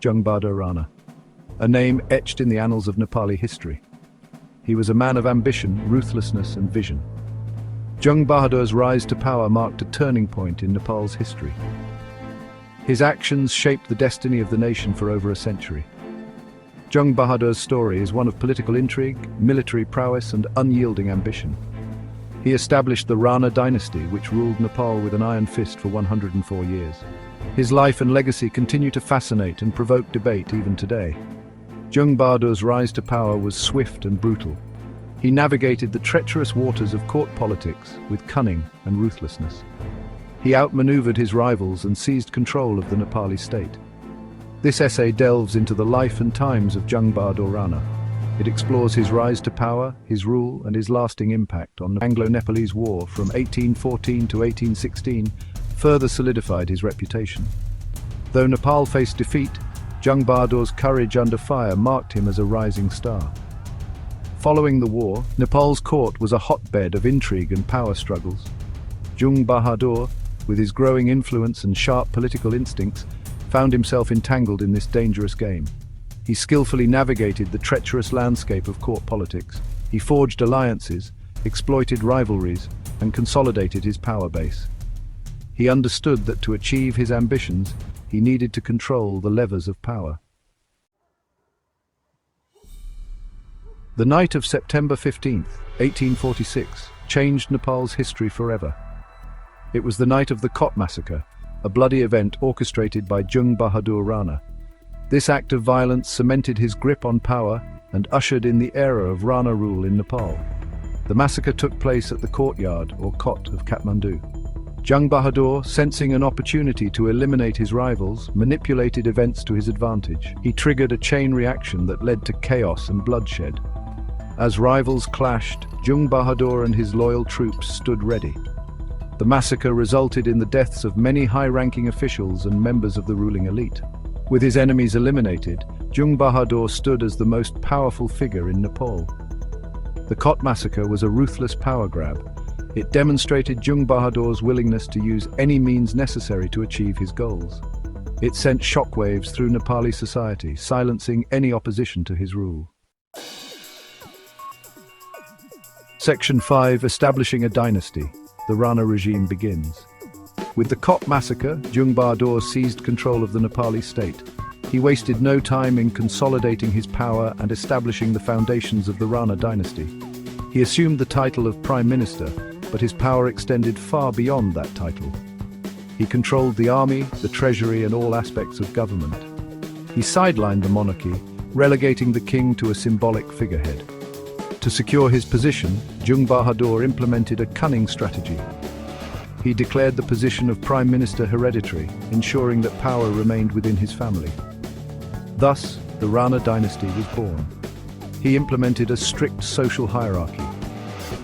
Jung Bahadur Rana, a name etched in the annals of Nepali history. He was a man of ambition, ruthlessness and vision. Jung Bahadur's rise to power marked a turning point in Nepal's history. His actions shaped the destiny of the nation for over a century. Jung Bahadur's story is one of political intrigue, military prowess and unyielding ambition. He established the Rana dynasty, which ruled Nepal with an iron fist for 104 years. His life and legacy continue to fascinate and provoke debate even today. Jung Bahadur's rise to power was swift and brutal. He navigated the treacherous waters of court politics with cunning and ruthlessness. He outmaneuvered his rivals and seized control of the Nepali state. This essay delves into the life and times of Jung Bahadur Rana. It explores his rise to power, his rule, and his lasting impact on the Anglo-Nepalese War from 1814 to 1816 further solidified his reputation. Though Nepal faced defeat, Jung Bahadur's courage under fire marked him as a rising star. Following the war, Nepal's court was a hotbed of intrigue and power struggles. Jung Bahadur, with his growing influence and sharp political instincts, found himself entangled in this dangerous game. He skillfully navigated the treacherous landscape of court politics. He forged alliances, exploited rivalries, and consolidated his power base. He understood that to achieve his ambitions, he needed to control the levers of power. The night of September 15, 1846, changed Nepal's history forever. It was the night of the Cot Massacre, a bloody event orchestrated by Jung Bahadur Rana. This act of violence cemented his grip on power and ushered in the era of Rana rule in Nepal. The massacre took place at the courtyard, or Cot, of Kathmandu. Jung Bahadur, sensing an opportunity to eliminate his rivals, manipulated events to his advantage. He triggered a chain reaction that led to chaos and bloodshed. As rivals clashed, Jung Bahadur and his loyal troops stood ready. The massacre resulted in the deaths of many high-ranking officials and members of the ruling elite. With his enemies eliminated, Jung Bahadur stood as the most powerful figure in Nepal. The Cot Massacre was a ruthless power grab. It demonstrated Jung Bahadur's willingness to use any means necessary to achieve his goals. It sent shockwaves through Nepali society, silencing any opposition to his rule. Section 5. Establishing a dynasty. The Rana regime begins. With the Cot Massacre, Jung Bahadur seized control of the Nepali state. He wasted no time in consolidating his power and establishing the foundations of the Rana dynasty. He assumed the title of Prime Minister, but his power extended far beyond that title. He controlled the army, the treasury, and all aspects of government. He sidelined the monarchy, relegating the king to a symbolic figurehead. To secure his position, Jung Bahadur implemented a cunning strategy. He declared the position of Prime Minister hereditary, ensuring that power remained within his family. Thus, the Rana dynasty was born. He implemented a strict social hierarchy.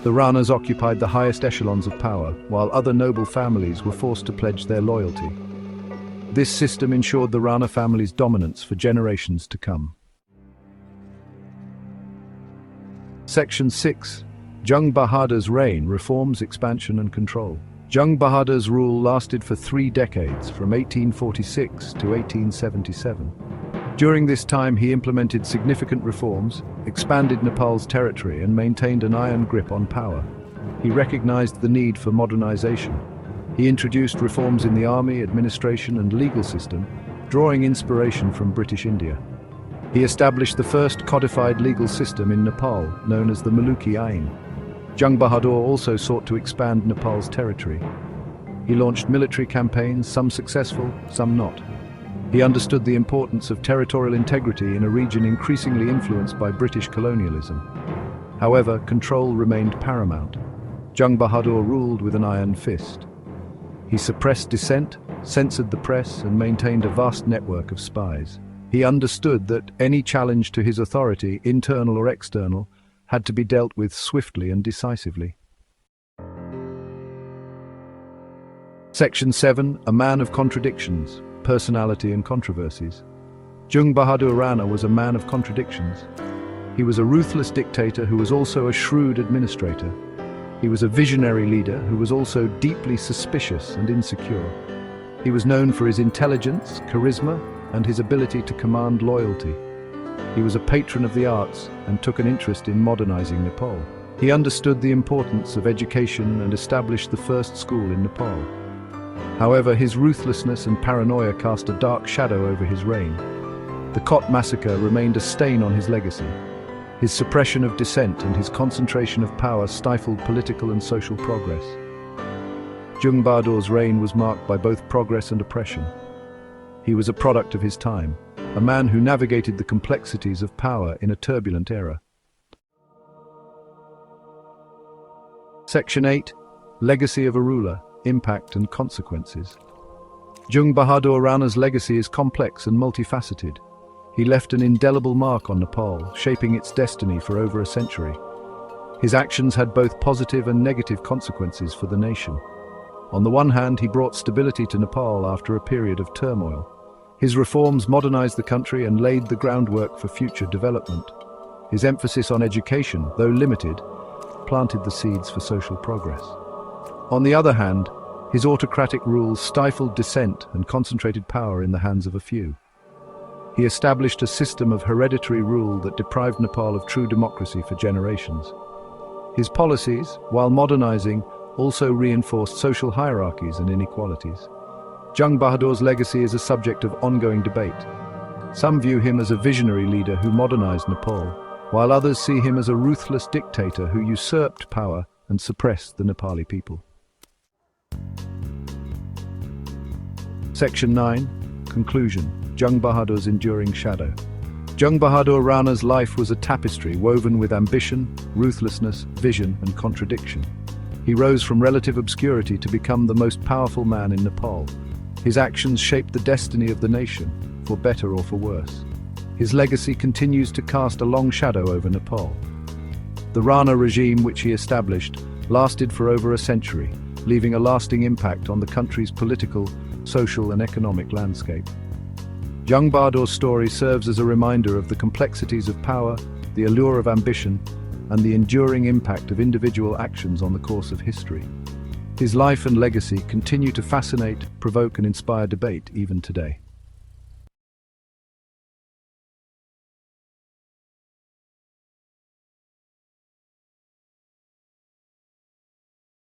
The Ranas occupied the highest echelons of power, while other noble families were forced to pledge their loyalty. This system ensured the Rana family's dominance for generations to come. Section 6. Jung Bahadur's reign, reforms, expansion and control. Jung Bahadur's rule lasted for 3 decades, from 1846 to 1877. During this time, he implemented significant reforms, expanded Nepal's territory, and maintained an iron grip on power. He recognized the need for modernization. He introduced reforms in the army, administration, and legal system, drawing inspiration from British India. He established the first codified legal system in Nepal, known as the Maluki Ain. Jung Bahadur also sought to expand Nepal's territory. He launched military campaigns, some successful, some not. He understood the importance of territorial integrity in a region increasingly influenced by British colonialism. However, control remained paramount. Jung Bahadur ruled with an iron fist. He suppressed dissent, censored the press, and maintained a vast network of spies. He understood that any challenge to his authority, internal or external, had to be dealt with swiftly and decisively. Section 7. A man of contradictions, personality and controversies. Jung Bahadur Rana was a man of contradictions. He was a ruthless dictator who was also a shrewd administrator. He was a visionary leader who was also deeply suspicious and insecure. He was known for his intelligence, charisma, and his ability to command loyalty. He was a patron of the arts and took an interest in modernizing Nepal. He understood the importance of education and established the first school in Nepal. However, his ruthlessness and paranoia cast a dark shadow over his reign. The Cot Massacre remained a stain on his legacy. His suppression of dissent and his concentration of power stifled political and social progress. Jung Bahadur's reign was marked by both progress and oppression. He was a product of his time, a man who navigated the complexities of power in a turbulent era. Section 8. Legacy of a ruler, impact and consequences. Jung Bahadur Rana's legacy is complex and multifaceted. He left an indelible mark on Nepal, shaping its destiny for over a century. His actions had both positive and negative consequences for the nation. On the one hand, he brought stability to Nepal after a period of turmoil. His reforms modernized the country and laid the groundwork for future development. His emphasis on education, though limited, planted the seeds for social progress. On the other hand, his autocratic rule stifled dissent and concentrated power in the hands of a few. He established a system of hereditary rule that deprived Nepal of true democracy for generations. His policies, while modernizing, also reinforced social hierarchies and inequalities. Jung Bahadur's legacy is a subject of ongoing debate. Some view him as a visionary leader who modernized Nepal, while others see him as a ruthless dictator who usurped power and suppressed the Nepali people. Section 9. Conclusion. Jung Bahadur's enduring shadow. Jung Bahadur Rana's life was a tapestry woven with ambition, ruthlessness, vision, and contradiction. He rose from relative obscurity to become the most powerful man in Nepal. His actions shaped the destiny of the nation, for better or for worse. His legacy continues to cast a long shadow over Nepal. The Rana regime, which he established, lasted for over a century, leaving a lasting impact on the country's political, social, and economic landscape. Jung Bahadur's story serves as a reminder of the complexities of power, the allure of ambition, and the enduring impact of individual actions on the course of history. His life and legacy continue to fascinate, provoke, and inspire debate even today.